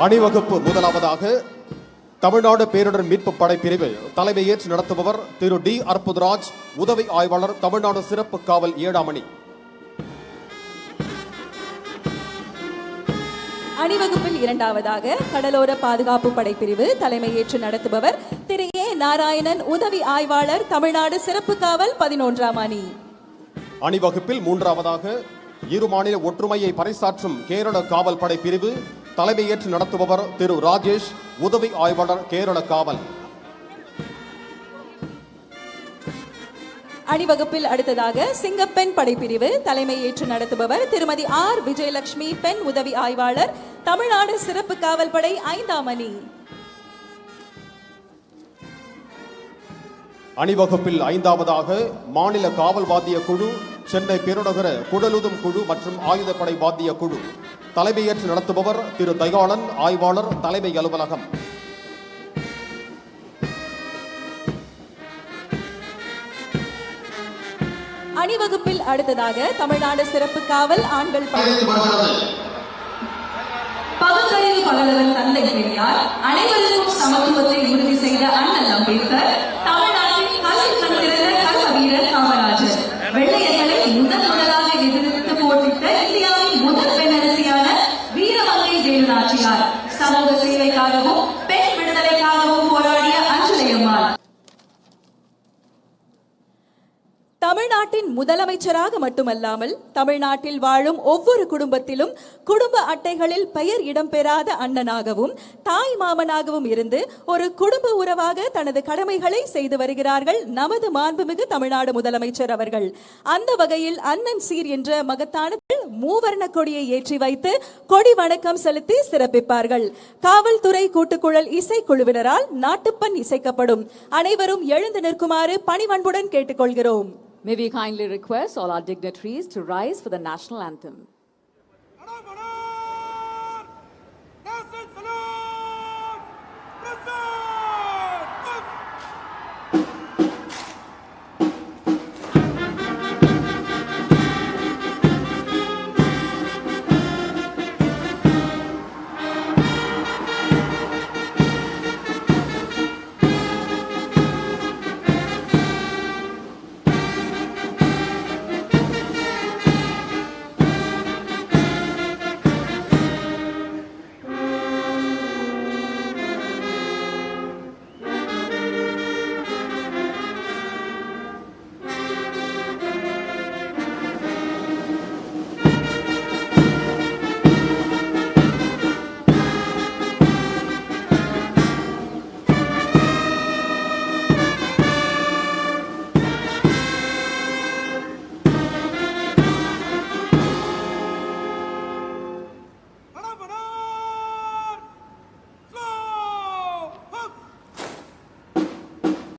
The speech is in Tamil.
அணிவகுப்பு முதலாவதாக தமிழ்நாடு பேரிடர் மீட்பு படை பிரிவு தலைமையேற்று நடத்துபவர் திரு டி அற்புதராஜ், உதவி ஆய்வாளர், தமிழ்நாடு சிறப்பு காவல் 7ஆம் அணி. அணிவகுப்பில் இரண்டாவதாக கடலோர பாதுகாப்பு படை பிரிவு தலைமையேற்று நடத்துபவர் திரு ஏ நாராயணன், உதவி ஆய்வாளர், தமிழ்நாடு சிறப்பு காவல் 11ஆம் அணி. அணிவகுப்பில் மூன்றாவதாக இரு மாநில ஒற்றுமையை பறைசாற்றும் கேரள காவல் படை பிரிவு தலைமையேற்று நடத்துபவர் திரு ராஜேஷ், உதவி ஆய்வாளர், கேரள காவல். அணிவகுப்பில் அடுத்ததாக சிங்கப்பெண் படைப்பிரிவு தலைமையேற்று நடத்துபவர் திருமதி ஆர் விஜயலட்சுமி, பெண் உதவி ஆய்வாளர், தமிழ்நாடு சிறப்பு காவல் படை 5ஆம் அணி. அணிவகுப்பில் ஐந்தாவதாக மாநில காவல் வாத்திய குழு, சென்னை பெருநகர குடலுதும் குழு மற்றும் ஆயுதப்படை வாத்திய குழு தலைமையேற்று நடத்துபவர் திரு தயாளன், ஆய்வாளர், தலைமை அலுவலகம். அணிவகுப்பில் அடுத்ததாக தமிழ்நாடு சிறப்பு காவல் ஆண்கள் பகுத்தறிவு பகலவன் தந்தை பெரியார், அனைவருக்கும் சமத்துவத்தை உறுதி செய்த அண்ணல் அம்பேத்கர், தமிழ்நாட்டின் கல்வி கண்டிருந்த கர்ம வீரர் காமராஜர், வெள்ளையர்களை முதலாக எதிர்த்து போட்டிட்ட இந்தியாவின் முதல் பெண்ணரசியான வீரமங்கை வேலு நாச்சியார், சமூக சேவைக்காகவும் பெண் விடுதலைக்காகவும் போராடிய அஞ்சலையம்மாள். தமிழ்நாட்டின் முதலமைச்சராக மட்டுமல்லாமல் தமிழ்நாட்டில் வாழும் ஒவ்வொரு குடும்பத்திலும் குடும்ப அட்டைகளில் பெயர் இடம்பெறாத அண்ணனாகவும் தாய் மாமனாகவும் இருந்து ஒரு குடும்ப உறவாக தனது கடமைகளை செய்து வருகிறார்கள் நமது மாண்புமிகு தமிழ்நாடு முதலமைச்சர் அவர்கள். அந்த வகையில் அண்ணன் சீர் என்ற மகத்தான மூவர்ண கொடியை ஏற்றி வைத்து கொடி வணக்கம் செலுத்தி சிறப்பிப்பார்கள். காவல்துறை கூட்டுக்குழல் இசைக்குழுவினரால் நாட்டுப்பண் இசைக்கப்படும். அனைவரும் எழுந்து நிற்குமாறு பணிவன்புடன் கேட்டுக்கொள்கிறோம். May we kindly request all our dignitaries to rise for the national anthem.